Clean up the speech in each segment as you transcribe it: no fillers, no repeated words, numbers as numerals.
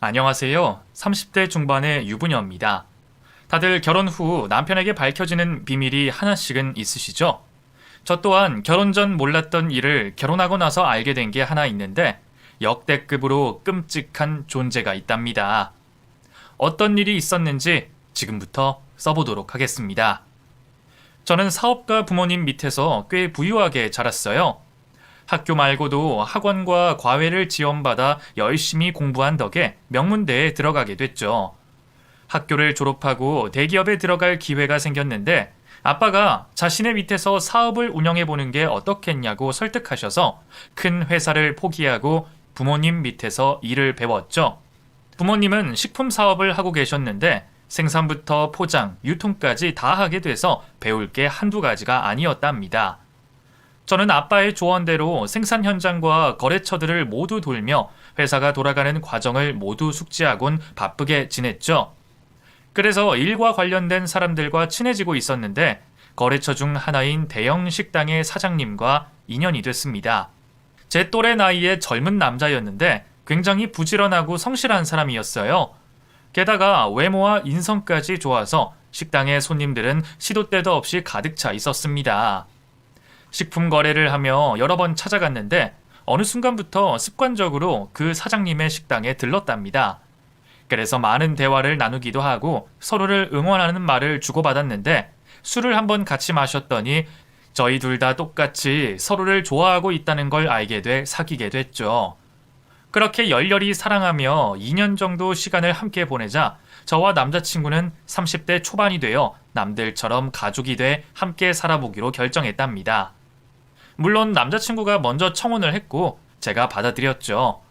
안녕하세요. 30대 중반의 유부녀입니다. 다들 결혼 후 남편에게 밝혀지는 비밀이 하나씩은 있으시죠? 저 또한 결혼 전 몰랐던 일을 결혼하고 나서 알게 된 게 하나 있는데 역대급으로 끔찍한 존재가 있답니다. 어떤 일이 있었는지 지금부터 써보도록 하겠습니다. 저는 사업가 부모님 밑에서 꽤 부유하게 자랐어요. 학교 말고도 학원과 과외를 지원받아 열심히 공부한 덕에 명문대에 들어가게 됐죠. 학교를 졸업하고 대기업에 들어갈 기회가 생겼는데 아빠가 자신의 밑에서 사업을 운영해보는 게 어떻겠냐고 설득하셔서 큰 회사를 포기하고 부모님 밑에서 일을 배웠죠. 부모님은 식품 사업을 하고 계셨는데 생산부터 포장, 유통까지 다 하게 돼서 배울 게 한두 가지가 아니었답니다. 저는 아빠의 조언대로 생산 현장과 거래처들을 모두 돌며 회사가 돌아가는 과정을 모두 숙지하곤 바쁘게 지냈죠. 그래서 일과 관련된 사람들과 친해지고 있었는데 거래처 중 하나인 대형 식당의 사장님과 인연이 됐습니다. 제 또래 나이의 젊은 남자였는데 굉장히 부지런하고 성실한 사람이었어요. 게다가 외모와 인성까지 좋아서 식당의 손님들은 시도 때도 없이 가득 차 있었습니다. 식품 거래를 하며 여러 번 찾아갔는데 어느 순간부터 습관적으로 그 사장님의 식당에 들렀답니다. 그래서 많은 대화를 나누기도 하고 서로를 응원하는 말을 주고받았는데 술을 한번 같이 마셨더니 저희 둘 다 똑같이 서로를 좋아하고 있다는 걸 알게 돼 사귀게 됐죠. 그렇게 열렬히 사랑하며 2년 정도 시간을 함께 보내자 저와 남자친구는 30대 초반이 되어 남들처럼 가족이 돼 함께 살아보기로 결정했답니다. 물론 남자친구가 먼저 청혼을 했고 제가 받아들였죠.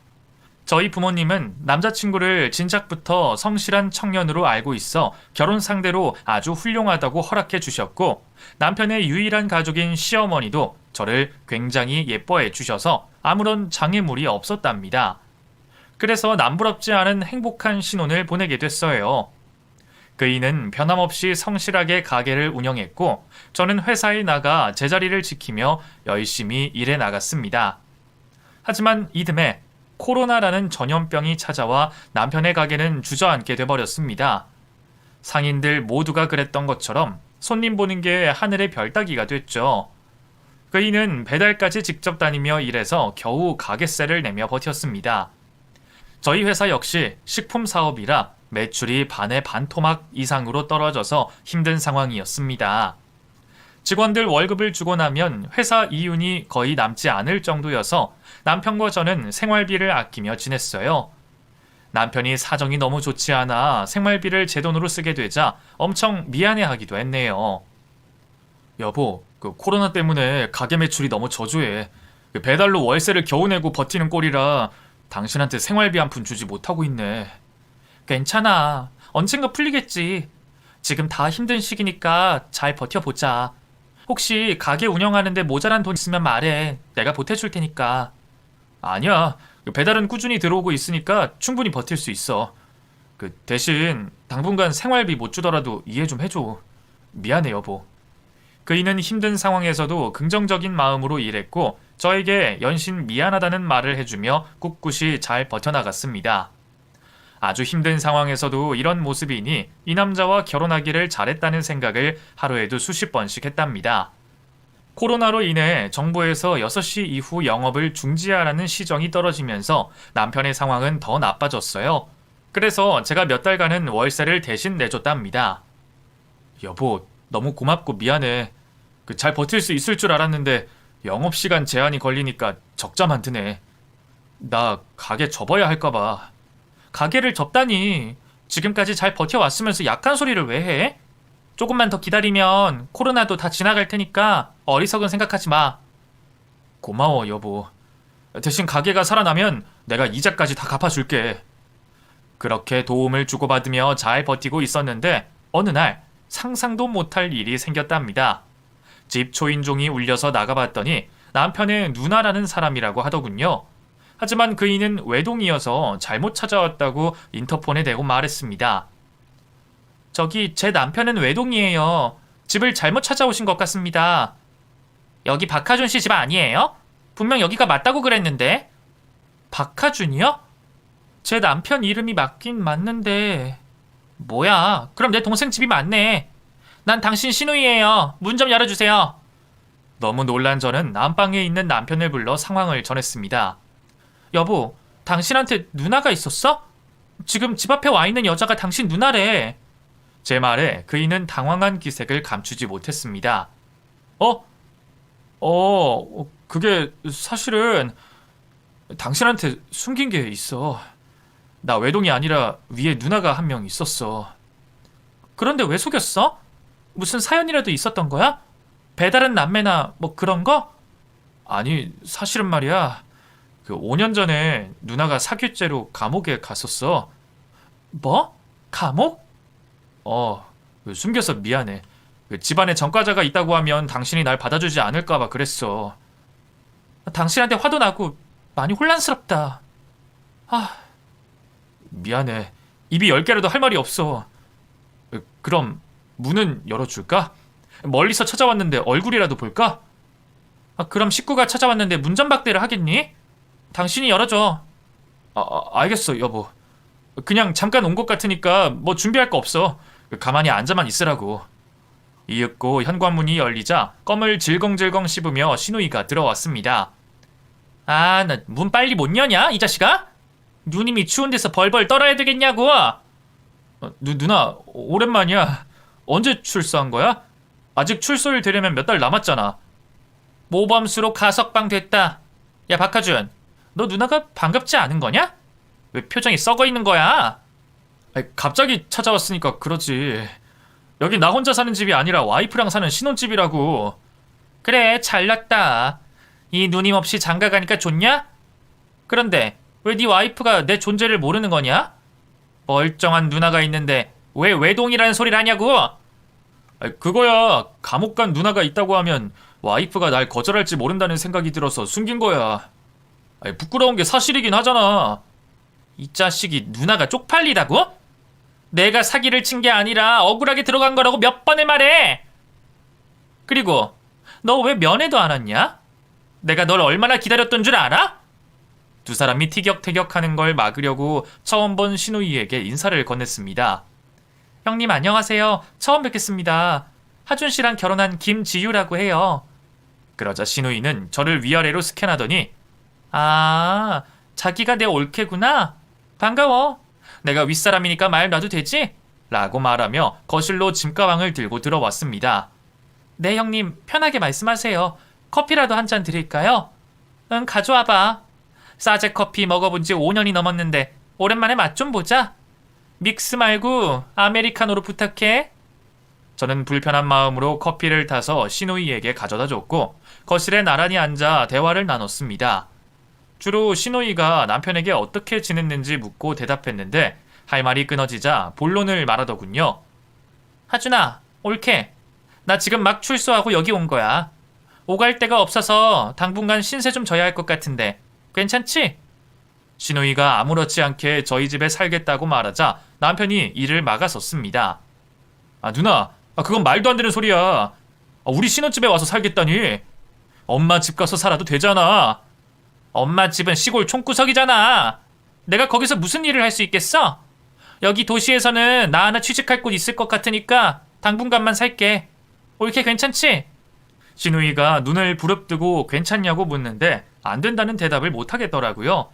저희 부모님은 남자친구를 진작부터 성실한 청년으로 알고 있어 결혼 상대로 아주 훌륭하다고 허락해 주셨고 남편의 유일한 가족인 시어머니도 저를 굉장히 예뻐해 주셔서 아무런 장애물이 없었답니다. 그래서 남부럽지 않은 행복한 신혼을 보내게 됐어요. 그이는 변함없이 성실하게 가게를 운영했고 저는 회사에 나가 제자리를 지키며 열심히 일해 나갔습니다. 하지만 이듬해 코로나라는 전염병이 찾아와 남편의 가게는 주저앉게 돼버렸습니다. 상인들 모두가 그랬던 것처럼 손님 보는 게 하늘의 별 따기가 됐죠. 그이는 배달까지 직접 다니며 일해서 겨우 가게세를 내며 버텼습니다. 저희 회사 역시 식품 사업이라 매출이 반의 반토막 이상으로 떨어져서 힘든 상황이었습니다. 직원들 월급을 주고 나면 회사 이윤이 거의 남지 않을 정도여서 남편과 저는 생활비를 아끼며 지냈어요. 남편이 사정이 너무 좋지 않아 생활비를 제 돈으로 쓰게 되자 엄청 미안해하기도 했네요. 여보, 코로나 때문에 가게 매출이 너무 저조해. 배달로 월세를 겨우 내고 버티는 꼴이라 당신한테 생활비 한 푼 주지 못하고 있네. 괜찮아. 언젠가 풀리겠지. 지금 다 힘든 시기니까 잘 버텨보자. 혹시 가게 운영하는데 모자란 돈 있으면 말해. 내가 보태줄 테니까. 아니야. 배달은 꾸준히 들어오고 있으니까 충분히 버틸 수 있어. 대신 당분간 생활비 못 주더라도 이해 좀 해줘. 미안해, 여보. 그이는 힘든 상황에서도 긍정적인 마음으로 일했고 저에게 연신 미안하다는 말을 해주며 꿋꿋이 잘 버텨나갔습니다. 아주 힘든 상황에서도 이런 모습이니 이 남자와 결혼하기를 잘했다는 생각을 하루에도 수십 번씩 했답니다. 코로나로 인해 정부에서 6시 이후 영업을 중지하라는 시정이 떨어지면서 남편의 상황은 더 나빠졌어요. 그래서 제가 몇 달간은 월세를 대신 내줬답니다. 여보, 너무 고맙고 미안해. 잘 버틸 수 있을 줄 알았는데 영업시간 제한이 걸리니까 적자만 드네. 나 가게 접어야 할까봐. 가게를 접다니. 지금까지 잘 버텨왔으면서 약한 소리를 왜 해? 조금만 더 기다리면 코로나도 다 지나갈 테니까 어리석은 생각하지 마. 고마워, 여보. 대신 가게가 살아나면 내가 이자까지 다 갚아줄게. 그렇게 도움을 주고받으며 잘 버티고 있었는데 어느 날 상상도 못할 일이 생겼답니다. 집 초인종이 울려서 나가봤더니 남편의 누나라는 사람이라고 하더군요. 하지만 그이는 외동이어서 잘못 찾아왔다고 인터폰에 대고 말했습니다. 저기 제 남편은 외동이에요. 집을 잘못 찾아오신 것 같습니다. 여기 박하준 씨 집 아니에요? 분명 여기가 맞다고 그랬는데. 박하준이요? 제 남편 이름이 맞긴 맞는데. 뭐야? 그럼 내 동생 집이 맞네. 난 당신 시누이예요. 문 좀 열어주세요. 너무 놀란 저는 안방에 있는 남편을 불러 상황을 전했습니다. 여보, 당신한테 누나가 있었어? 지금 집 앞에 와 있는 여자가 당신 누나래. 제 말에 그이는 당황한 기색을 감추지 못했습니다. 그게 사실은 당신한테 숨긴 게 있어. 나 외동이 아니라 위에 누나가 한 명 있었어. 그런데 왜 속였어? 무슨 사연이라도 있었던 거야? 배다른 남매나 뭐 그런 거? 아니, 사실은 말이야. 그 5년 전에 누나가 사규죄로 감옥에 갔었어. 뭐? 감옥? 숨겨서 미안해. 집안에 전과자가 있다고 하면 당신이 날 받아주지 않을까봐 그랬어. 당신한테 화도 나고 많이 혼란스럽다. 미안해. 입이 10개라도 할 말이 없어. 그럼 문은 열어줄까? 멀리서 찾아왔는데 얼굴이라도 볼까? 그럼 식구가 찾아왔는데 문전박대를 하겠니? 당신이 열어줘. 알겠어, 여보. 그냥 잠깐 온 것 같으니까 뭐 준비할 거 없어. 가만히 앉아만 있으라고. 이윽고 현관문이 열리자 껌을 질겅질겅 씹으며 시누이가 들어왔습니다. 나 문 빨리 못 여냐, 이 자식아? 누님이 추운 데서 벌벌 떨어야 되겠냐고. 누나, 오랜만이야. 언제 출소한 거야? 아직 출소일 되려면 몇 달 남았잖아. 모범수로 가석방 됐다. 야, 박하준, 너 누나가 반갑지 않은 거냐? 왜 표정이 썩어 있는 거야? 갑자기 찾아왔으니까 그러지. 여기 나 혼자 사는 집이 아니라 와이프랑 사는 신혼집이라고. 그래, 잘났다. 이 누님 없이 장가 가니까 좋냐? 그런데 왜 네 와이프가 내 존재를 모르는 거냐? 멀쩡한 누나가 있는데 왜 외동이라는 소리를 하냐고? 그거야, 감옥 간 누나가 있다고 하면 와이프가 날 거절할지 모른다는 생각이 들어서 숨긴 거야. 부끄러운 게 사실이긴 하잖아. 이 자식이 누나가 쪽팔리다고? 내가 사기를 친 게 아니라 억울하게 들어간 거라고 몇 번을 말해. 그리고 너 왜 면회도 안 왔냐? 내가 널 얼마나 기다렸던 줄 알아? 두 사람이 티격태격하는 걸 막으려고 처음 본 시누이에게 인사를 건넸습니다. 형님 안녕하세요. 처음 뵙겠습니다. 하준 씨랑 결혼한 김지유라고 해요. 그러자 시누이는 저를 위아래로 스캔하더니 자기가 내 올케구나. 반가워. 내가 윗사람이니까 말 놔도 되지? 라고 말하며 거실로 짐가방을 들고 들어왔습니다. 네 형님, 편하게 말씀하세요. 커피라도 한 잔 드릴까요? 응, 가져와봐. 싸제 커피 먹어본 지 5년이 넘었는데 오랜만에 맛 좀 보자. 믹스 말고 아메리카노로 부탁해. 저는 불편한 마음으로 커피를 타서 시누이에게 가져다 줬고 거실에 나란히 앉아 대화를 나눴습니다. 주로 시누이가 남편에게 어떻게 지냈는지 묻고 대답했는데 할 말이 끊어지자 본론을 말하더군요. 하준아, 올케. 나 지금 막 출소하고 여기 온 거야. 오갈 데가 없어서 당분간 신세 좀 져야 할 것 같은데 괜찮지? 시누이가 아무렇지 않게 저희 집에 살겠다고 말하자 남편이 이를 막아섰습니다. 누나, 그건 말도 안 되는 소리야. 우리 신혼집에 와서 살겠다니. 엄마 집 가서 살아도 되잖아. 엄마 집은 시골 총구석이잖아. 내가 거기서 무슨 일을 할 수 있겠어? 여기 도시에서는 나 하나 취직할 곳 있을 것 같으니까 당분간만 살게. 올케 괜찮지? 시누이가 눈을 부릅뜨고 괜찮냐고 묻는데 안 된다는 대답을 못하겠더라고요.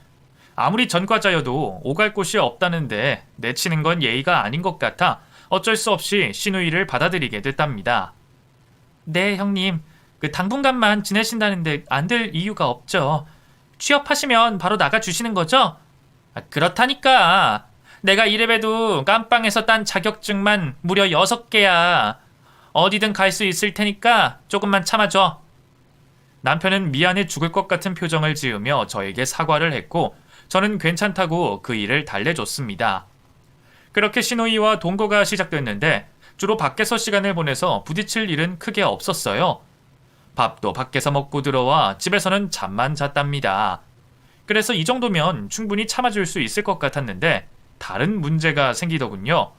아무리 전과자여도 오갈 곳이 없다는데 내치는 건 예의가 아닌 것 같아 어쩔 수 없이 시누이를 받아들이게 됐답니다. 네 형님, 당분간만 지내신다는데 안 될 이유가 없죠. 취업하시면 바로 나가주시는 거죠? 그렇다니까. 내가 이래봬도 깜빵에서 딴 자격증만 무려 6개야. 어디든 갈 수 있을 테니까 조금만 참아줘. 남편은 미안해 죽을 것 같은 표정을 지으며 저에게 사과를 했고 저는 괜찮다고 그 일을 달래줬습니다. 그렇게 시누이와 동거가 시작됐는데 주로 밖에서 시간을 보내서 부딪힐 일은 크게 없었어요. 밥도 밖에서 먹고 들어와 집에서는 잠만 잤답니다. 그래서 이 정도면 충분히 참아줄 수 있을 것 같았는데 다른 문제가 생기더군요.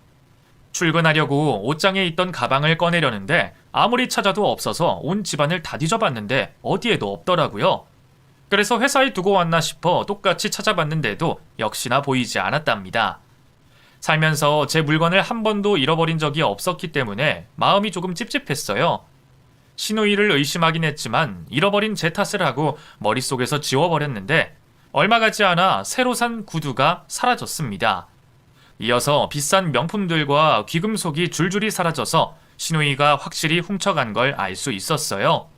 출근하려고 옷장에 있던 가방을 꺼내려는데 아무리 찾아도 없어서 온 집안을 다 뒤져봤는데 어디에도 없더라고요. 그래서 회사에 두고 왔나 싶어 똑같이 찾아봤는데도 역시나 보이지 않았답니다. 살면서 제 물건을 한 번도 잃어버린 적이 없었기 때문에 마음이 조금 찝찝했어요. 시누이를 의심하긴 했지만 잃어버린 제 탓을 하고 머릿속에서 지워버렸는데 얼마 가지 않아 새로 산 구두가 사라졌습니다. 이어서 비싼 명품들과 귀금속이 줄줄이 사라져서 시누이가 확실히 훔쳐간 걸 알 수 있었어요.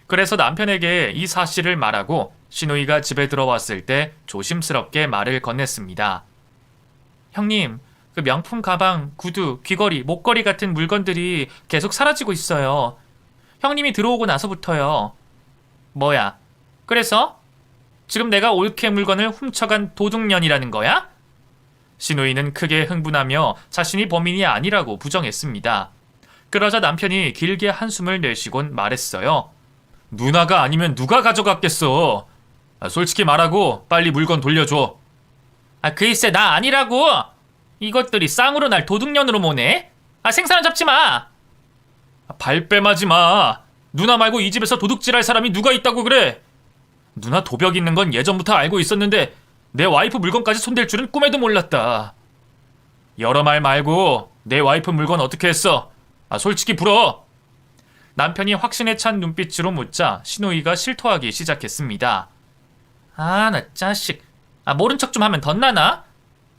그래서 남편에게 이 사실을 말하고 시누이가 집에 들어왔을 때 조심스럽게 말을 건넸습니다. 형님, 그 명품 가방, 구두, 귀걸이, 목걸이 같은 물건들이 계속 사라지고 있어요. 형님이 들어오고 나서부터요. 뭐야? 그래서? 지금 내가 올케 물건을 훔쳐간 도둑년이라는 거야? 시누이는 크게 흥분하며 자신이 범인이 아니라고 부정했습니다. 그러자 남편이 길게 한숨을 내쉬곤 말했어요. 누나가 아니면 누가 가져갔겠어? 솔직히 말하고 빨리 물건 돌려줘. 글쎄 나 아니라고. 이것들이 쌍으로 날 도둑년으로 모네. 생사람 잡지 마. 발뺌하지 마. 누나 말고 이 집에서 도둑질할 사람이 누가 있다고 그래. 누나 도벽 있는 건 예전부터 알고 있었는데 내 와이프 물건까지 손댈 줄은 꿈에도 몰랐다. 여러 말 말고 내 와이프 물건 어떻게 했어? 솔직히 불어. 남편이 확신에 찬 눈빛으로 묻자 시누이가 실토하기 시작했습니다. 나 자식. 모른 척 좀 하면 덧나나?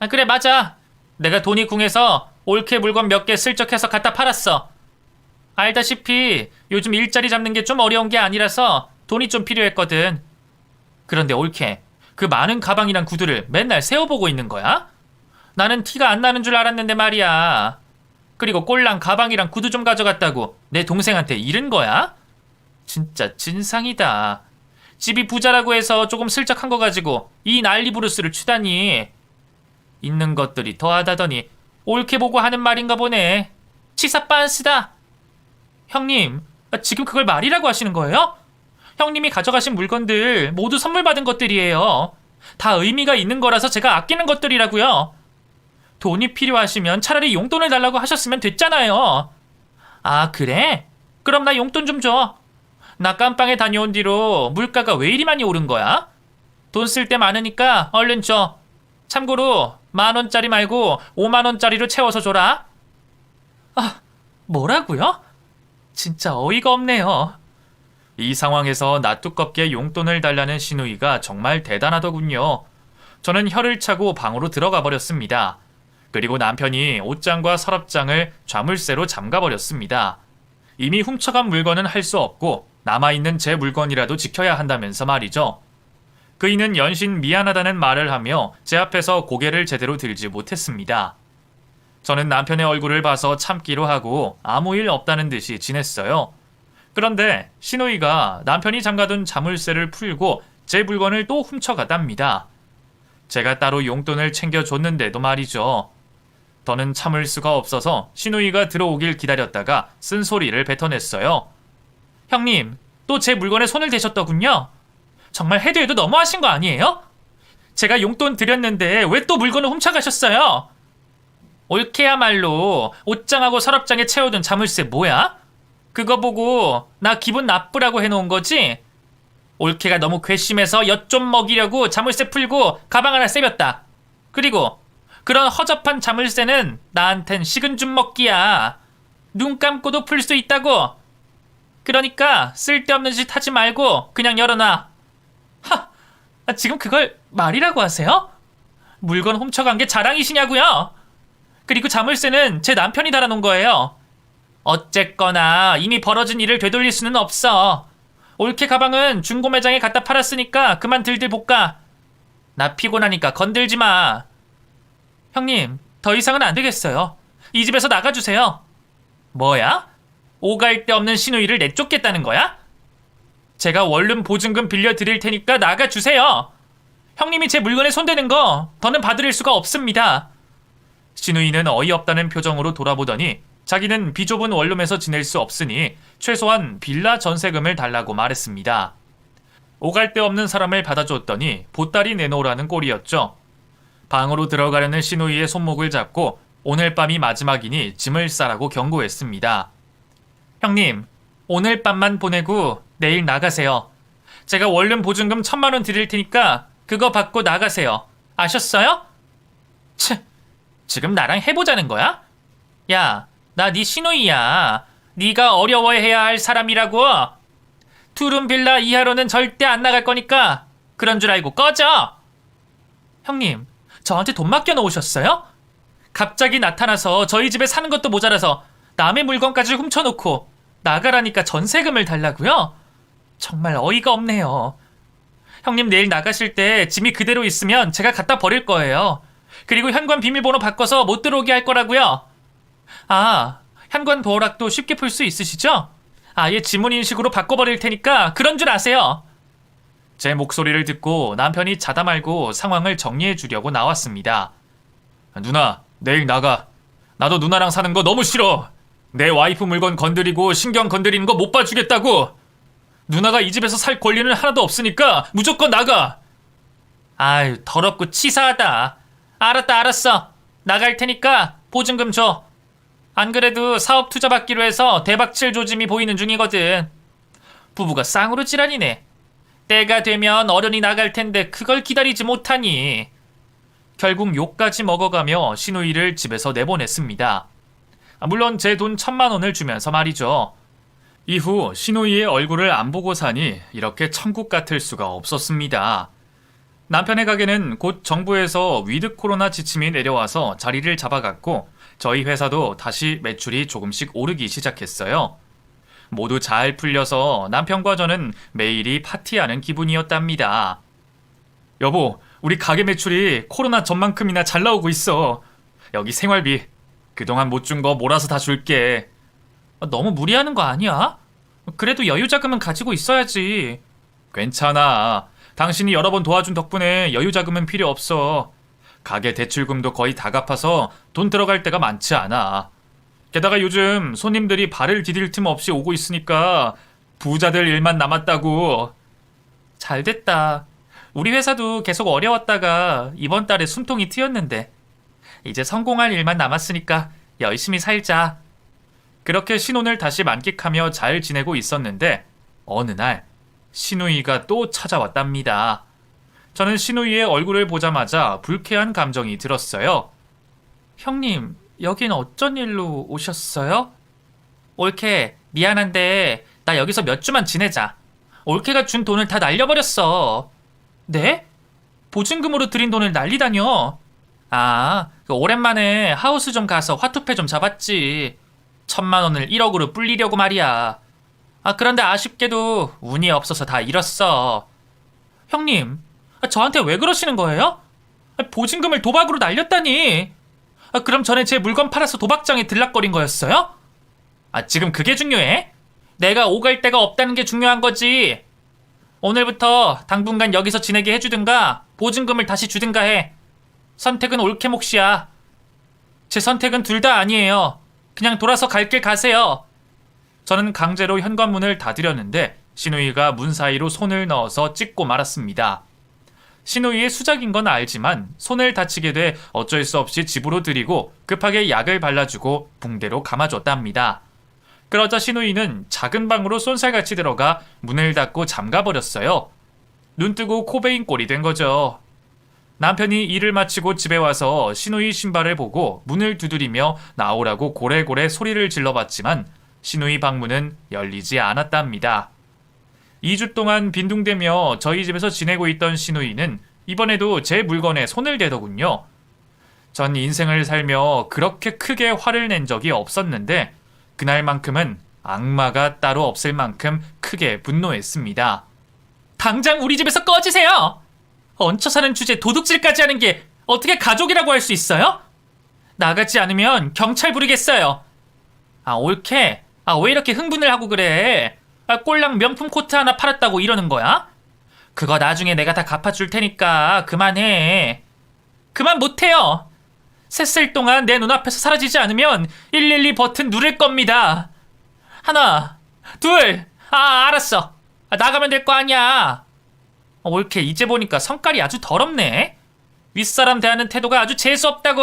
그래 맞아. 내가 돈이 궁해서 올케 물건 몇 개 슬쩍 해서 갖다 팔았어. 알다시피 요즘 일자리 잡는 게 좀 어려운 게 아니라서 돈이 좀 필요했거든. 그런데 올케, 그 많은 가방이랑 구두를 맨날 세어보고 있는 거야? 나는 티가 안 나는 줄 알았는데 말이야. 그리고 꼴랑 가방이랑 구두 좀 가져갔다고 내 동생한테 잃은 거야? 진짜 진상이다. 집이 부자라고 해서 조금 슬쩍 한 거 가지고 이 난리부르스를 추다니. 있는 것들이 더하다더니 옳게 보고 하는 말인가 보네. 치사 빤스다. 형님, 지금 그걸 말이라고 하시는 거예요? 형님이 가져가신 물건들 모두 선물 받은 것들이에요. 다 의미가 있는 거라서 제가 아끼는 것들이라고요. 돈이 필요하시면 차라리 용돈을 달라고 하셨으면 됐잖아요. 그래? 그럼 나 용돈 좀 줘. 나 깜빵에 다녀온 뒤로 물가가 왜 이리 많이 오른 거야? 돈 쓸 때 많으니까 얼른 줘. 참고로 10,000원짜리 말고 50,000원짜리로 채워서 줘라. 뭐라고요? 진짜 어이가 없네요. 이 상황에서 나 두껍게 용돈을 달라는 시누이가 정말 대단하더군요. 저는 혀를 차고 방으로 들어가 버렸습니다. 그리고 남편이 옷장과 서랍장을 자물쇠로 잠가버렸습니다. 이미 훔쳐간 물건은 할 수 없고 남아있는 제 물건이라도 지켜야 한다면서 말이죠. 그이는 연신 미안하다는 말을 하며 제 앞에서 고개를 제대로 들지 못했습니다. 저는 남편의 얼굴을 봐서 참기로 하고 아무 일 없다는 듯이 지냈어요. 그런데 시누이가 남편이 잠가둔 자물쇠를 풀고 제 물건을 또 훔쳐갔답니다. 제가 따로 용돈을 챙겨줬는데도 말이죠. 더는 참을 수가 없어서 시누이가 들어오길 기다렸다가 쓴소리를 뱉어냈어요. 형님, 또 제 물건에 손을 대셨더군요. 정말 해도 해도 너무하신 거 아니에요? 제가 용돈 드렸는데 왜 또 물건을 훔쳐가셨어요? 올케야말로 옷장하고 서랍장에 채워둔 자물쇠 뭐야? 그거 보고 나 기분 나쁘라고 해놓은 거지? 올케가 너무 괘씸해서 엿 좀 먹이려고 자물쇠 풀고 가방 하나 세볐다. 그리고 그런 허접한 자물쇠는 나한텐 식은 죽 먹기야. 눈 감고도 풀 수 있다고. 그러니까 쓸데없는 짓 하지 말고 그냥 열어놔. 지금 그걸 말이라고 하세요? 물건 훔쳐간 게 자랑이시냐고요? 그리고 자물쇠는 제 남편이 달아놓은 거예요. 어쨌거나 이미 벌어진 일을 되돌릴 수는 없어. 올케 가방은 중고 매장에 갖다 팔았으니까 그만 들들 볶아. 나 피곤하니까 건들지 마. 형님, 더 이상은 안 되겠어요. 이 집에서 나가주세요. 뭐야? 오갈 데 없는 시누이를 내쫓겠다는 거야? 제가 원룸 보증금 빌려드릴 테니까 나가주세요. 형님이 제 물건에 손대는 거 더는 봐드릴 수가 없습니다. 시누이는 어이없다는 표정으로 돌아보더니 자기는 비좁은 원룸에서 지낼 수 없으니 최소한 빌라 전세금을 달라고 말했습니다. 오갈 데 없는 사람을 받아줬더니 보따리 내놓으라는 꼴이었죠. 방으로 들어가려는 시누이의 손목을 잡고 오늘 밤이 마지막이니 짐을 싸라고 경고했습니다. 형님, 오늘 밤만 보내고 내일 나가세요. 제가 원룸 보증금 1,000만 원 드릴 테니까 그거 받고 나가세요. 아셨어요? 치, 지금 나랑 해보자는 거야? 야, 나 네 시누이야. 네가 어려워해야 할 사람이라고. 투룸 빌라 이하로는 절대 안 나갈 거니까 그런 줄 알고 꺼져. 형님, 저한테 돈 맡겨 놓으셨어요? 갑자기 나타나서 저희 집에 사는 것도 모자라서 남의 물건까지 훔쳐놓고 나가라니까 전세금을 달라고요? 정말 어이가 없네요. 형님 내일 나가실 때 짐이 그대로 있으면 제가 갖다 버릴 거예요. 그리고 현관 비밀번호 바꿔서 못 들어오게 할 거라고요. 아, 현관 도어락도 쉽게 풀 수 있으시죠? 아예 지문 인식으로 바꿔버릴 테니까 그런 줄 아세요. 제 목소리를 듣고 남편이 자다 말고 상황을 정리해 주려고 나왔습니다. 누나, 내일 나가. 나도 누나랑 사는 거 너무 싫어. 내 와이프 물건 건드리고 신경 건드리는 거 못 봐주겠다고. 누나가 이 집에서 살 권리는 하나도 없으니까 무조건 나가. 아유, 더럽고 치사하다. 알았어. 나갈 테니까 보증금 줘. 안 그래도 사업 투자 받기로 해서 대박칠 조짐이 보이는 중이거든. 부부가 쌍으로 지랄이네. 때가 되면 어련히 나갈 텐데 그걸 기다리지 못하니. 결국 욕까지 먹어가며 시누이를 집에서 내보냈습니다. 물론 제 돈 1,000만 원을 주면서 말이죠. 이후 시누이의 얼굴을 안 보고 사니 이렇게 천국 같을 수가 없었습니다. 남편의 가게는 곧 정부에서 위드 코로나 지침이 내려와서 자리를 잡아갔고 저희 회사도 다시 매출이 조금씩 오르기 시작했어요. 모두 잘 풀려서 남편과 저는 매일이 파티하는 기분이었답니다. 여보, 우리 가게 매출이 코로나 전만큼이나 잘 나오고 있어. 여기 생활비 그동안 못 준 거 몰아서 다 줄게. 너무 무리하는 거 아니야? 그래도 여유자금은 가지고 있어야지. 괜찮아. 당신이 여러 번 도와준 덕분에 여유자금은 필요 없어. 가게 대출금도 거의 다 갚아서 돈 들어갈 데가 많지 않아. 게다가 요즘 손님들이 발을 디딜 틈 없이 오고 있으니까 부자들 일만 남았다고. 잘됐다. 우리 회사도 계속 어려웠다가 이번 달에 숨통이 트였는데 이제 성공할 일만 남았으니까 열심히 살자. 그렇게 신혼을 다시 만끽하며 잘 지내고 있었는데 어느 날 시누이가 또 찾아왔답니다. 저는 시누이의 얼굴을 보자마자 불쾌한 감정이 들었어요. 형님, 여긴 어쩐 일로 오셨어요? 올케, 미안한데 나 여기서 몇 주만 지내자. 올케가 준 돈을 다 날려버렸어. 네? 보증금으로 드린 돈을 날리다뇨? 아, 오랜만에 하우스 좀 가서 화투패 좀 잡았지. 1,000만 원을 1억으로 불리려고 말이야. 그런데 아쉽게도 운이 없어서 다 잃었어. 형님, 저한테 왜 그러시는 거예요? 보증금을 도박으로 날렸다니. 그럼 전에 제 물건 팔아서 도박장에 들락거린 거였어요? 지금 그게 중요해? 내가 오갈 데가 없다는 게 중요한 거지. 오늘부터 당분간 여기서 지내게 해주든가 보증금을 다시 주든가 해. 선택은 올케 몫이야. 제 선택은 둘 다 아니에요. 그냥 돌아서 갈 길 가세요. 저는 강제로 현관문을 닫으려는데 시누이가 문 사이로 손을 넣어서 찍고 말았습니다. 시누이의 수작인 건 알지만 손을 다치게 돼 어쩔 수 없이 집으로 들이고 급하게 약을 발라주고 붕대로 감아줬답니다. 그러자 시누이는 작은 방으로 쏜살같이 들어가 문을 닫고 잠가버렸어요. 눈뜨고 코베인 꼴이 된 거죠. 남편이 일을 마치고 집에 와서 시누이 신발을 보고 문을 두드리며 나오라고 고래고래 소리를 질러봤지만 시누이 방문은 열리지 않았답니다. 2주 동안 빈둥대며 저희 집에서 지내고 있던 시누이는 이번에도 제 물건에 손을 대더군요. 전 인생을 살며 그렇게 크게 화를 낸 적이 없었는데 그날만큼은 악마가 따로 없을 만큼 크게 분노했습니다. 당장 우리 집에서 꺼지세요! 얹혀 사는 주제에 도둑질까지 하는 게 어떻게 가족이라고 할 수 있어요? 나가지 않으면 경찰 부르겠어요. 올케. 왜 이렇게 흥분을 하고 그래? 꼴랑 명품 코트 하나 팔았다고 이러는 거야? 그거 나중에 내가 다 갚아줄 테니까 그만해. 그만 못해요. 셋셀 동안 내 눈앞에서 사라지지 않으면 112 버튼 누를 겁니다. 하나, 둘, 알았어. 나가면 될 거 아니야. 올케, 이제 보니까 성깔이 아주 더럽네. 윗사람 대하는 태도가 아주 재수없다고.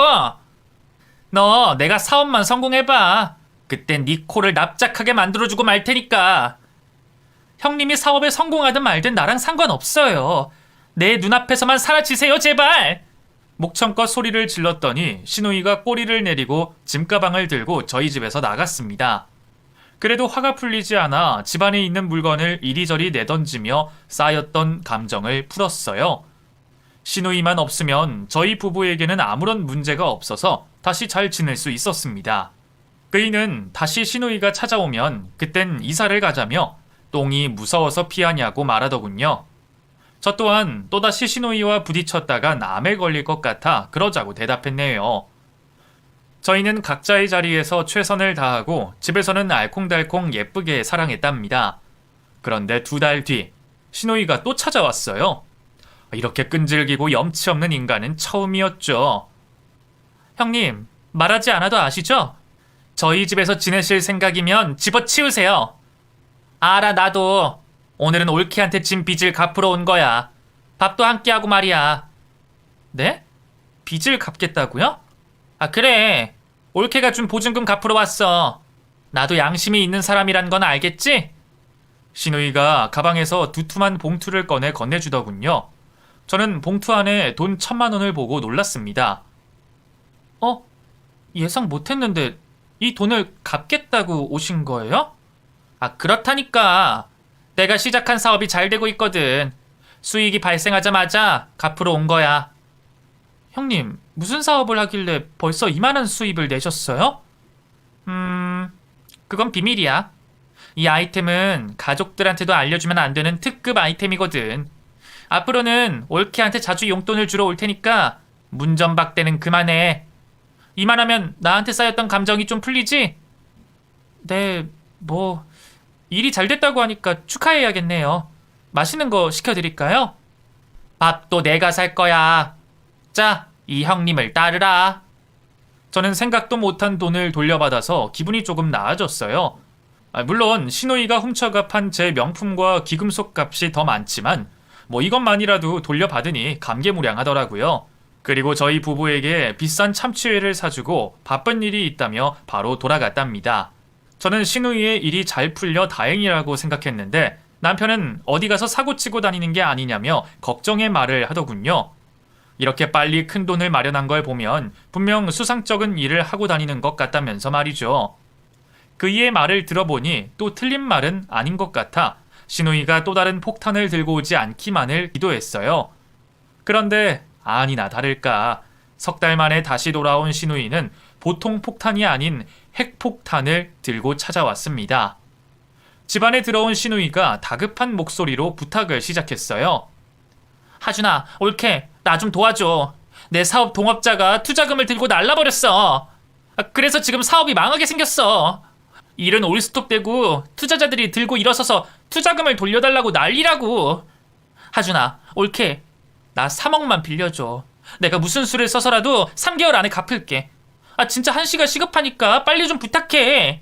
너 내가 사업만 성공해봐. 그땐 네 코를 납작하게 만들어주고 말 테니까. 형님이 사업에 성공하든 말든 나랑 상관없어요. 내 눈앞에서만 사라지세요, 제발! 목청껏 소리를 질렀더니 시누이가 꼬리를 내리고 짐가방을 들고 저희 집에서 나갔습니다. 그래도 화가 풀리지 않아 집안에 있는 물건을 이리저리 내던지며 쌓였던 감정을 풀었어요. 시누이만 없으면 저희 부부에게는 아무런 문제가 없어서 다시 잘 지낼 수 있었습니다. 그이는 다시 시누이가 찾아오면 그땐 이사를 가자며 똥이 무서워서 피하냐고 말하더군요. 저 또한 또다시 시누이와 부딪혔다가 암에 걸릴 것 같아 그러자고 대답했네요. 저희는 각자의 자리에서 최선을 다하고 집에서는 알콩달콩 예쁘게 사랑했답니다. 그런데 2달 뒤 시누이가 또 찾아왔어요. 이렇게 끈질기고 염치 없는 인간은 처음이었죠. 형님, 말하지 않아도 아시죠? 저희 집에서 지내실 생각이면 집어치우세요. 알아, 나도. 오늘은 올케한테 진 빚을 갚으러 온 거야. 밥도 함께 하고 말이야. 네? 빚을 갚겠다고요? 아, 그래. 올케가 준 보증금 갚으러 왔어. 나도 양심이 있는 사람이란 건 알겠지? 시누이가 가방에서 두툼한 봉투를 꺼내 건네주더군요. 저는 봉투 안에 돈 1,000만 원을 보고 놀랐습니다. 예상 못했는데 이 돈을 갚겠다고 오신 거예요? 아, 그렇다니까. 내가 시작한 사업이 잘 되고 있거든. 수익이 발생하자마자 갚으러 온 거야. 형님, 무슨 사업을 하길래 벌써 이만한 수입을 내셨어요? 그건 비밀이야. 이 아이템은 가족들한테도 알려주면 안 되는 특급 아이템이거든. 앞으로는 올케한테 자주 용돈을 주러 올 테니까 문전박대는 그만해. 이만하면 나한테 쌓였던 감정이 좀 풀리지? 네, 일이 잘 됐다고 하니까 축하해야겠네요. 맛있는 거 시켜드릴까요? 밥도 내가 살 거야. 자, 이 형님을 따르라. 저는 생각도 못한 돈을 돌려받아서 기분이 조금 나아졌어요. 물론 시누이가 훔쳐가 판 제 명품과 기금속 값이 더 많지만 이것만이라도 돌려받으니 감개무량하더라고요. 그리고 저희 부부에게 비싼 참치회를 사주고 바쁜 일이 있다며 바로 돌아갔답니다. 저는 시누이의 일이 잘 풀려 다행이라고 생각했는데 남편은 어디 가서 사고치고 다니는 게 아니냐며 걱정의 말을 하더군요. 이렇게 빨리 큰 돈을 마련한 걸 보면 분명 수상쩍은 일을 하고 다니는 것 같다면서 말이죠. 그이의 말을 들어보니 또 틀린 말은 아닌 것 같아 시누이가 또 다른 폭탄을 들고 오지 않기만을 기도했어요. 그런데 아니나 다를까 3달 만에 다시 돌아온 시누이는 보통 폭탄이 아닌 핵폭탄을 들고 찾아왔습니다. 집안에 들어온 시누이가 다급한 목소리로 부탁을 시작했어요. 하준아, 올케, 나 좀 도와줘. 내 사업 동업자가 투자금을 들고 날라버렸어. 그래서 지금 사업이 망하게 생겼어. 일은 올스톱되고 투자자들이 들고 일어서서 투자금을 돌려달라고 난리라고. 하준아, 올케, 나 3억만 빌려줘. 내가 무슨 수를 써서라도 3개월 안에 갚을게. 진짜 한시가 시급하니까 빨리 좀 부탁해.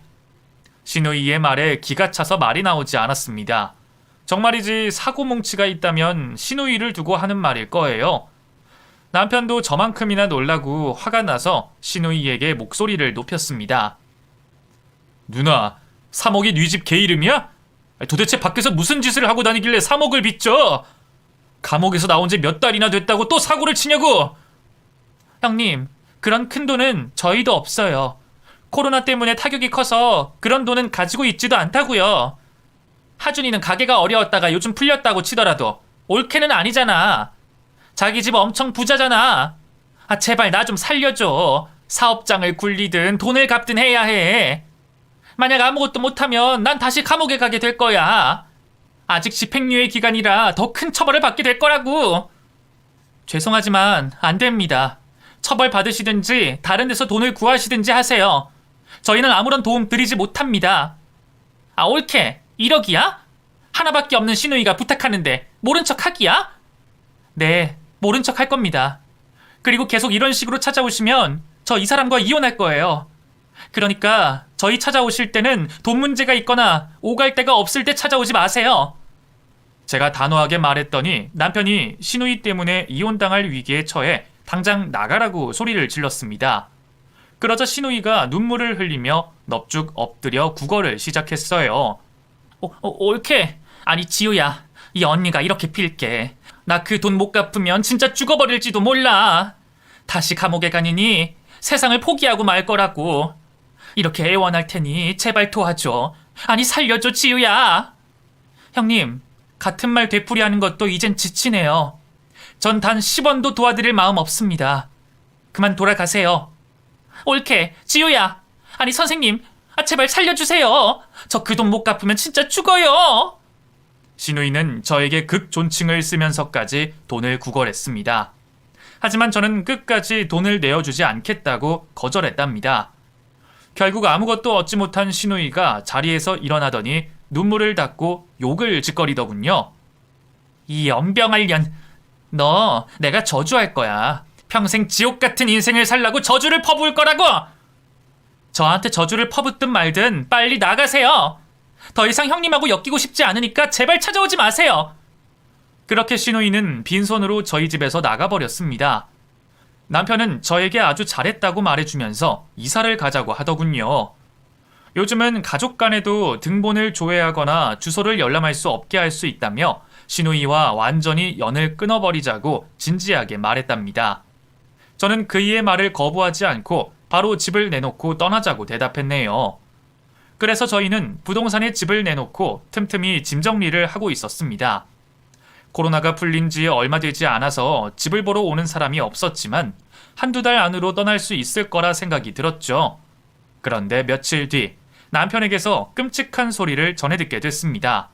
시누이의 말에 기가 차서 말이 나오지 않았습니다. 정말이지 사고뭉치가 있다면 시누이를 두고 하는 말일 거예요. 남편도 저만큼이나 놀라고 화가 나서 시누이에게 목소리를 높였습니다. 누나, 3억이 네 집 개 이름이야? 도대체 밖에서 무슨 짓을 하고 다니길래 3억을 빚져? 감옥에서 나온 지 몇 달이나 됐다고 또 사고를 치냐고! 형님, 그런 큰 돈은 저희도 없어요. 코로나 때문에 타격이 커서 그런 돈은 가지고 있지도 않다고요. 하준이는 가게가 어려웠다가 요즘 풀렸다고 치더라도 올케는 아니잖아. 자기 집 엄청 부자잖아. 제발 나 좀 살려줘. 사업장을 굴리든 돈을 갚든 해야 해. 만약 아무것도 못하면 난 다시 감옥에 가게 될 거야. 아직 집행유예 기간이라 더 큰 처벌을 받게 될 거라고. 죄송하지만 안 됩니다. 처벌 받으시든지 다른 데서 돈을 구하시든지 하세요. 저희는 아무런 도움 드리지 못합니다. 올케, 1억이야? 하나밖에 없는 시누이가 부탁하는데 모른 척 하기야? 네, 모른 척 할 겁니다. 그리고 계속 이런 식으로 찾아오시면 저 이 사람과 이혼할 거예요. 그러니까 저희 찾아오실 때는 돈 문제가 있거나 오갈 데가 없을 때 찾아오지 마세요. 제가 단호하게 말했더니 남편이 시누이 때문에 이혼당할 위기에 처해 당장 나가라고 소리를 질렀습니다. 그러자 시누이가 눈물을 흘리며 넙죽 엎드려 구걸을 시작했어요. 올케, 아니 지우야, 이 언니가 이렇게 빌게. 나 그 돈 못 갚으면 진짜 죽어버릴지도 몰라. 다시 감옥에 가니니 세상을 포기하고 말 거라고. 이렇게 애원할 테니 제발 도와줘. 아니 살려줘 지우야. 형님, 같은 말 되풀이하는 것도 이젠 지치네요. 전 단 10원도 도와드릴 마음 없습니다. 그만 돌아가세요. 옳게, 지우야. 아니 선생님, 제발 살려주세요. 저 그 돈 못 갚으면 진짜 죽어요. 신우이는 저에게 극존칭을 쓰면서까지 돈을 구걸했습니다. 하지만 저는 끝까지 돈을 내어주지 않겠다고 거절했답니다. 결국 아무것도 얻지 못한 신우이가 자리에서 일어나더니 눈물을 닦고 욕을 짓거리더군요. 이 연병할 년, 너 내가 저주할 거야. 평생 지옥 같은 인생을 살라고 저주를 퍼부을 거라고. 저한테 저주를 퍼붓든 말든 빨리 나가세요. 더 이상 형님하고 엮이고 싶지 않으니까 제발 찾아오지 마세요. 그렇게 신우이는 빈손으로 저희 집에서 나가버렸습니다. 남편은 저에게 아주 잘했다고 말해주면서 이사를 가자고 하더군요. 요즘은 가족 간에도 등본을 조회하거나 주소를 열람할 수 없게 할 수 있다며 신우이와 완전히 연을 끊어버리자고 진지하게 말했답니다. 저는 그이의 말을 거부하지 않고 바로 집을 내놓고 떠나자고 대답했네요. 그래서 저희는 부동산에 집을 내놓고 틈틈이 짐 정리를 하고 있었습니다. 코로나가 풀린 지 얼마 되지 않아서 집을 보러 오는 사람이 없었지만 한두 달 안으로 떠날 수 있을 거라 생각이 들었죠. 그런데 며칠 뒤 남편에게서 끔찍한 소리를 전해 듣게 됐습니다.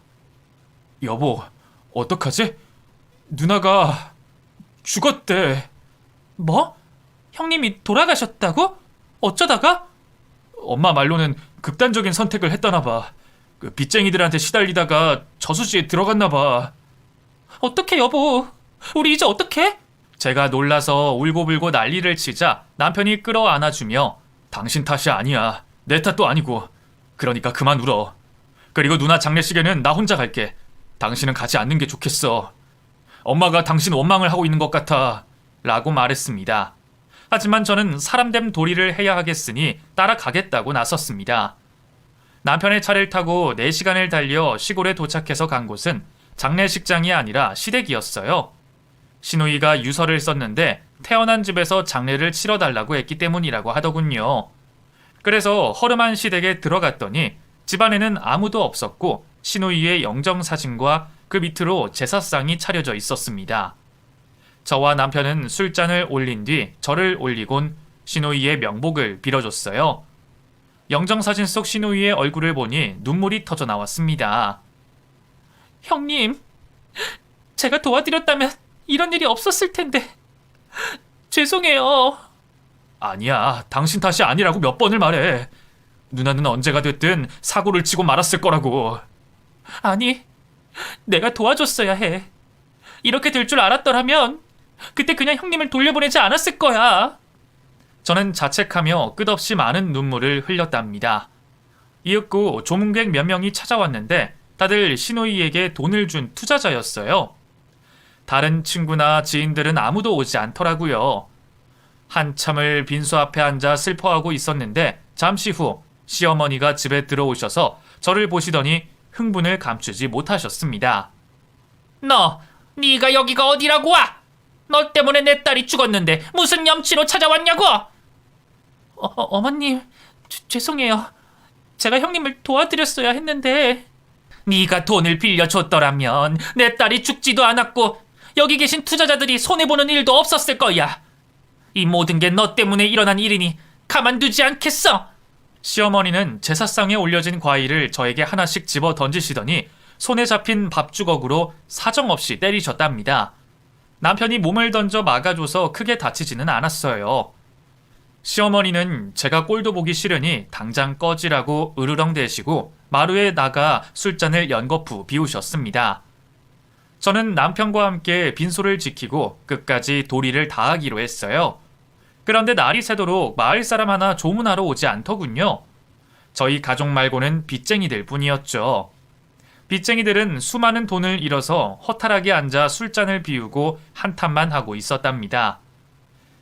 여보, 어떡하지? 누나가 죽었대. 뭐? 형님이 돌아가셨다고? 어쩌다가? 엄마 말로는 극단적인 선택을 했다나 봐. 그 빚쟁이들한테 시달리다가 저수지에 들어갔나 봐. 어떡해 여보, 우리 이제 어떡해? 제가 놀라서 울고불고 난리를 치자 남편이 끌어안아주며 당신 탓이 아니야. 내 탓도 아니고. 그러니까 그만 울어. 그리고 누나 장례식에는 나 혼자 갈게. 당신은 가지 않는 게 좋겠어. 엄마가 당신 원망을 하고 있는 것 같아. 라고 말했습니다. 하지만 저는 사람됨 도리를 해야 하겠으니 따라가겠다고 나섰습니다. 남편의 차를 타고 4시간을 달려 시골에 도착해서 간 곳은 장례식장이 아니라 시댁이었어요. 신우이가 유서를 썼는데 태어난 집에서 장례를 치러달라고 했기 때문이라고 하더군요. 그래서 허름한 시댁에 들어갔더니 집안에는 아무도 없었고 신우이의 영정사진과 그 밑으로 제사상이 차려져 있었습니다. 저와 남편은 술잔을 올린 뒤 절을 올리곤 신우이의 명복을 빌어줬어요. 영정사진 속 신우이의 얼굴을 보니 눈물이 터져 나왔습니다. 형님, 제가 도와드렸다면 이런 일이 없었을 텐데 죄송해요. 아니야, 당신 탓이 아니라고 몇 번을 말해. 누나는 언제가 됐든 사고를 치고 말았을 거라고. 아니, 내가 도와줬어야 해. 이렇게 될 줄 알았더라면 그때 그냥 형님을 돌려보내지 않았을 거야. 저는 자책하며 끝없이 많은 눈물을 흘렸답니다. 이윽고 조문객 몇 명이 찾아왔는데 다들 신우이에게 돈을 준 투자자였어요. 다른 친구나 지인들은 아무도 오지 않더라고요. 한참을 빈소 앞에 앉아 슬퍼하고 있었는데 잠시 후 시어머니가 집에 들어오셔서 저를 보시더니 흥분을 감추지 못하셨습니다. 네가 여기가 어디라고 와? 너 때문에 내 딸이 죽었는데 무슨 염치로 찾아왔냐고? 어머님, 죄송해요. 제가 형님을 도와드렸어야 했는데. 네가 돈을 빌려줬더라면 내 딸이 죽지도 않았고 여기 계신 투자자들이 손해보는 일도 없었을 거야. 이 모든 게 너 때문에 일어난 일이니 가만두지 않겠어. 시어머니는 제사상에 올려진 과일을 저에게 하나씩 집어 던지시더니 손에 잡힌 밥주걱으로 사정없이 때리셨답니다. 남편이 몸을 던져 막아줘서 크게 다치지는 않았어요. 시어머니는 제가 꼴도 보기 싫으니 당장 꺼지라고 으르렁대시고 마루에 나가 술잔을 연거푸 비우셨습니다. 저는 남편과 함께 빈소를 지키고 끝까지 도리를 다하기로 했어요. 그런데 날이 새도록 마을 사람 하나 조문하러 오지 않더군요. 저희 가족 말고는 빚쟁이들 뿐이었죠. 빚쟁이들은 수많은 돈을 잃어서 허탈하게 앉아 술잔을 비우고 한탄만 하고 있었답니다.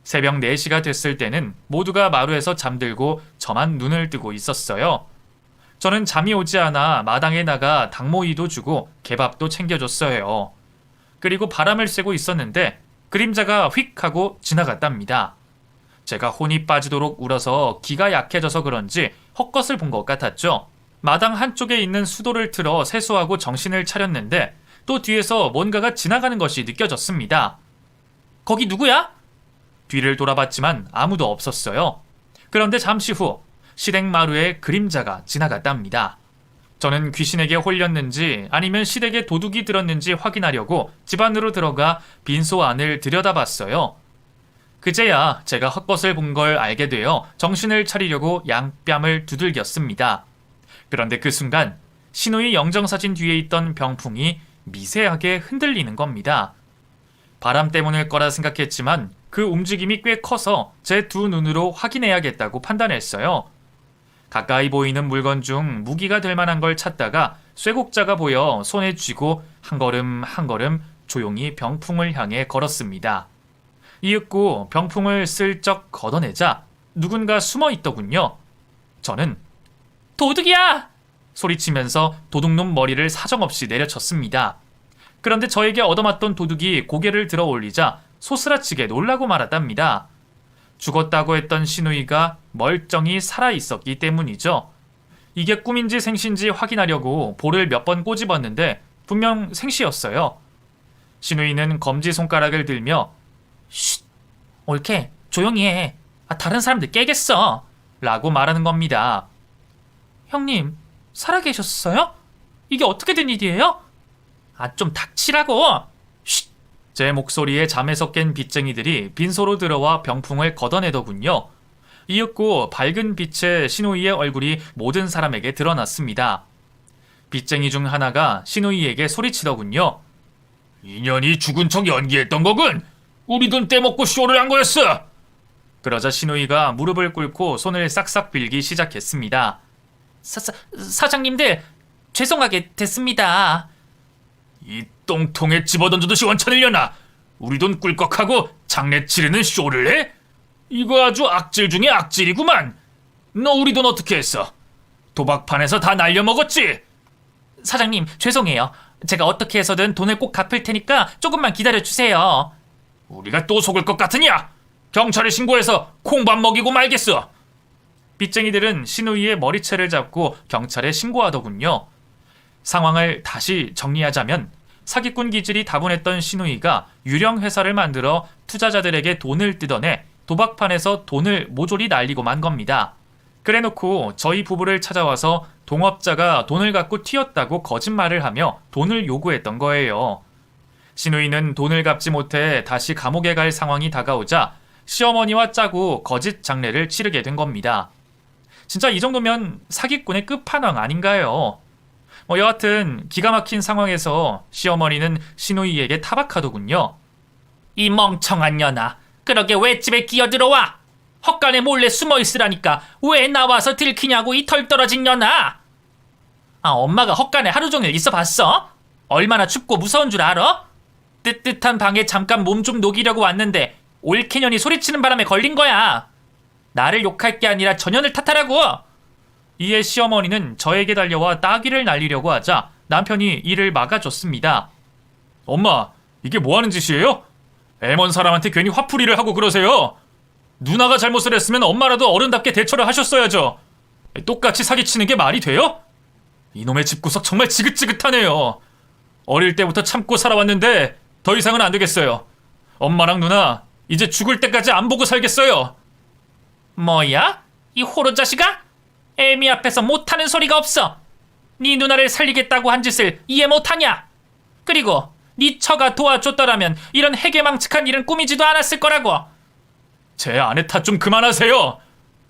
새벽 4시가 됐을 때는 모두가 마루에서 잠들고 저만 눈을 뜨고 있었어요. 저는 잠이 오지 않아 마당에 나가 닭모이도 주고 개밥도 챙겨줬어요. 그리고 바람을 쐬고 있었는데 그림자가 휙 하고 지나갔답니다. 제가 혼이 빠지도록 울어서 기가 약해져서 그런지 헛것을 본 것 같았죠. 마당 한쪽에 있는 수도를 틀어 세수하고 정신을 차렸는데 또 뒤에서 뭔가가 지나가는 것이 느껴졌습니다. 거기 누구야? 뒤를 돌아봤지만 아무도 없었어요. 그런데 잠시 후 시댁마루에 그림자가 지나갔답니다. 저는 귀신에게 홀렸는지 아니면 시댁에 도둑이 들었는지 확인하려고 집 안으로 들어가 빈소 안을 들여다봤어요. 그제야 제가 헛것을 본 걸 알게 되어 정신을 차리려고 양뺨을 두들겼습니다. 그런데 그 순간 신우이 영정사진 뒤에 있던 병풍이 미세하게 흔들리는 겁니다. 바람 때문일 거라 생각했지만 그 움직임이 꽤 커서 제 두 눈으로 확인해야겠다고 판단했어요. 가까이 보이는 물건 중 무기가 될 만한 걸 찾다가 쇠곡자가 보여 손에 쥐고 한 걸음 한 걸음 조용히 병풍을 향해 걸었습니다. 이윽고 병풍을 슬쩍 걷어내자 누군가 숨어 있더군요. 저는 도둑이야! 소리치면서 도둑놈 머리를 사정없이 내려쳤습니다. 그런데 저에게 얻어맞던 도둑이 고개를 들어 올리자 소스라치게 놀라고 말았답니다. 죽었다고 했던 시누이가 멀쩡히 살아있었기 때문이죠. 이게 꿈인지 생시인지 확인하려고 볼을 몇 번 꼬집었는데 분명 생시였어요. 시누이는 검지손가락을 들며 쉿! 옳게 조용히 해. 다른 사람들 깨겠어. 라고 말하는 겁니다. 형님, 살아계셨어요? 이게 어떻게 된 일이에요? 좀 닥치라고. 쉿! 제 목소리에 잠에서 깬 빚쟁이들이 빈소로 들어와 병풍을 걷어내더군요. 이윽고 밝은 빛에 시누이의 얼굴이 모든 사람에게 드러났습니다. 빚쟁이 중 하나가 시누이에게 소리치더군요. 인연이 죽은 척 연기했던 거군. 우리 돈 떼먹고 쇼를 한 거였어. 그러자 시누이가 무릎을 꿇고 손을 싹싹 빌기 시작했습니다. 사장님들, 죄송하게 됐습니다. 이 똥통에 집어던져도 원천을 여나. 우리 돈 꿀꺽하고 장례 치르는 쇼를 해? 이거 아주 악질 중에 악질이구만. 너 우리 돈 어떻게 했어? 도박판에서 다 날려먹었지? 사장님, 죄송해요. 제가 어떻게 해서든 돈을 꼭 갚을 테니까 조금만 기다려주세요. 우리가 또 속을 것 같으냐? 경찰에 신고해서 콩밥 먹이고 말겠어. 빚쟁이들은 시누이의 머리채를 잡고 경찰에 신고하더군요. 상황을 다시 정리하자면 사기꾼 기질이 다분했던 시누이가 유령 회사를 만들어 투자자들에게 돈을 뜯어내 도박판에서 돈을 모조리 날리고 만 겁니다. 그래놓고 저희 부부를 찾아와서 동업자가 돈을 갖고 튀었다고 거짓말을 하며 돈을 요구했던 거예요. 시누이는 돈을 갚지 못해 다시 감옥에 갈 상황이 다가오자 시어머니와 짜고 거짓 장례를 치르게 된 겁니다. 진짜 이 정도면 사기꾼의 끝판왕 아닌가요? 여하튼 기가 막힌 상황에서 시어머니는 시누이에게 타박하더군요. 이 멍청한 년아, 그러게 왜 집에 끼어들어와? 헛간에 몰래 숨어있으라니까 왜 나와서 들키냐고, 이 털 떨어진 년아. 엄마가 헛간에 하루 종일 있어 봤어? 얼마나 춥고 무서운 줄 알아? 뜨뜻한 방에 잠깐 몸 좀 녹이려고 왔는데 올케년이 소리치는 바람에 걸린 거야. 나를 욕할 게 아니라 전년을 탓하라고. 이에 시어머니는 저에게 달려와 따귀를 날리려고 하자 남편이 이를 막아줬습니다. 엄마, 이게 뭐하는 짓이에요? 애먼 사람한테 괜히 화풀이를 하고 그러세요. 누나가 잘못을 했으면 엄마라도 어른답게 대처를 하셨어야죠. 똑같이 사기치는 게 말이 돼요? 이놈의 집구석 정말 지긋지긋하네요. 어릴 때부터 참고 살아왔는데 더 이상은 안 되겠어요. 엄마랑 누나 이제 죽을 때까지 안 보고 살겠어요. 뭐야? 이 호로 자식아? 애미 앞에서 못하는 소리가 없어. 네 누나를 살리겠다고 한 짓을 이해 못하냐? 그리고 네 처가 도와줬더라면 이런 해괴망측한 일은 꾸미지도 않았을 거라고. 제 아내 탓 좀 그만하세요.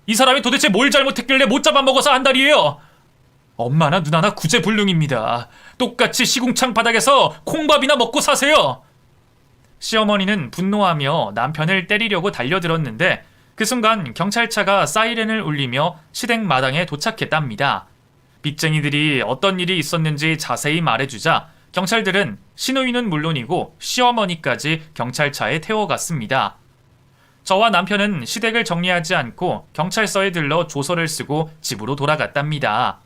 이 사람이 도대체 뭘 잘못했길래 못 잡아먹어서 안달이에요. 엄마나 누나나 구제불능입니다. 똑같이 시궁창 바닥에서 콩밥이나 먹고 사세요. 시어머니는 분노하며 남편을 때리려고 달려들었는데 그 순간 경찰차가 사이렌을 울리며 시댁 마당에 도착했답니다. 빚쟁이들이 어떤 일이 있었는지 자세히 말해주자 경찰들은 시누이는 물론이고 시어머니까지 경찰차에 태워갔습니다. 저와 남편은 시댁을 정리하지 않고 경찰서에 들러 조서를 쓰고 집으로 돌아갔답니다.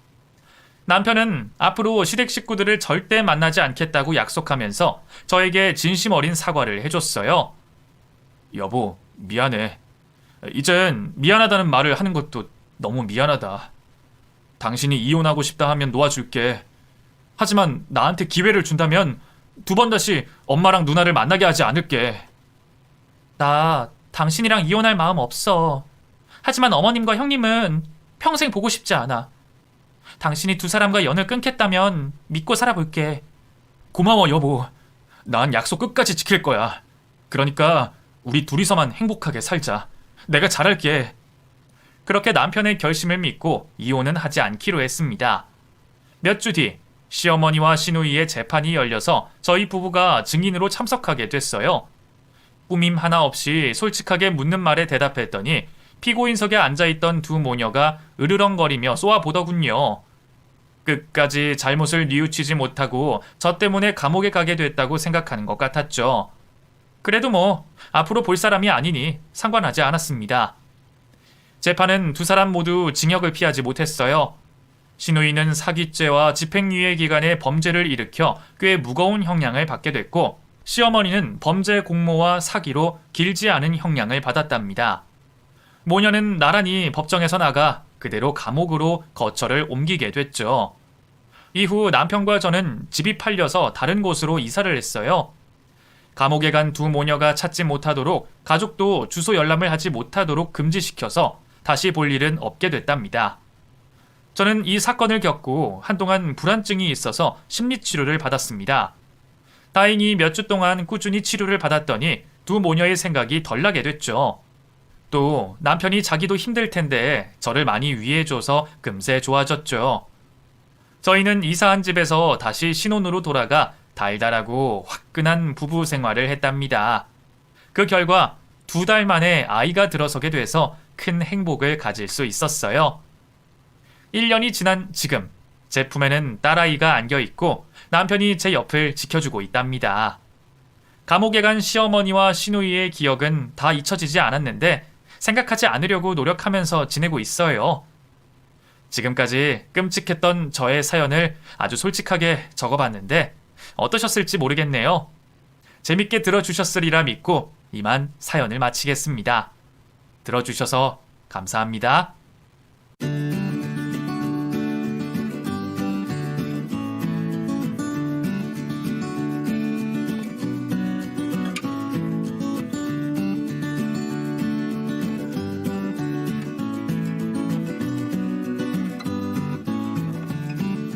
남편은 앞으로 시댁 식구들을 절대 만나지 않겠다고 약속하면서 저에게 진심 어린 사과를 해줬어요. 여보, 미안해. 이젠 미안하다는 말을 하는 것도 너무 미안하다. 당신이 이혼하고 싶다 하면 놓아줄게. 하지만 나한테 기회를 준다면 두 번 다시 엄마랑 누나를 만나게 하지 않을게. 나 당신이랑 이혼할 마음 없어. 하지만 어머님과 형님은 평생 보고 싶지 않아. 당신이 두 사람과 연을 끊겠다면 믿고 살아볼게. 고마워, 여보. 난 약속 끝까지 지킬 거야. 그러니까 우리 둘이서만 행복하게 살자. 내가 잘할게. 그렇게 남편의 결심을 믿고 이혼은 하지 않기로 했습니다. 몇 주 뒤 시어머니와 시누이의 재판이 열려서 저희 부부가 증인으로 참석하게 됐어요. 꾸밈 하나 없이 솔직하게 묻는 말에 대답했더니 피고인석에 앉아있던 두 모녀가 으르렁거리며 쏘아보더군요. 끝까지 잘못을 뉘우치지 못하고 저 때문에 감옥에 가게 됐다고 생각하는 것 같았죠. 그래도 뭐 앞으로 볼 사람이 아니니 상관하지 않았습니다. 재판은 두 사람 모두 징역을 피하지 못했어요. 시누이는 사기죄와 집행유예 기간에 범죄를 일으켜 꽤 무거운 형량을 받게 됐고, 시어머니는 범죄 공모와 사기로 길지 않은 형량을 받았답니다. 모녀는 나란히 법정에서 나가 그대로 감옥으로 거처를 옮기게 됐죠. 이후 남편과 저는 집이 팔려서 다른 곳으로 이사를 했어요. 감옥에 간 두 모녀가 찾지 못하도록 가족도 주소 열람을 하지 못하도록 금지시켜서 다시 볼 일은 없게 됐답니다. 저는 이 사건을 겪고 한동안 불안증이 있어서 심리치료를 받았습니다. 다행히 몇 주 동안 꾸준히 치료를 받았더니 두 모녀의 생각이 덜 나게 됐죠. 또 남편이 자기도 힘들 텐데 저를 많이 위해줘서 금세 좋아졌죠. 저희는 이사한 집에서 다시 신혼으로 돌아가 달달하고 화끈한 부부 생활을 했답니다. 그 결과 2달 만에 아이가 들어서게 돼서 큰 행복을 가질 수 있었어요. 1년이 지난 지금 제 품에는 딸아이가 안겨있고 남편이 제 옆을 지켜주고 있답니다. 감옥에 간 시어머니와 시누이의 기억은 다 잊혀지지 않았는데 생각하지 않으려고 노력하면서 지내고 있어요. 지금까지 끔찍했던 저의 사연을 아주 솔직하게 적어봤는데 어떠셨을지 모르겠네요. 재밌게 들어주셨으리라 믿고 이만 사연을 마치겠습니다. 들어주셔서 감사합니다.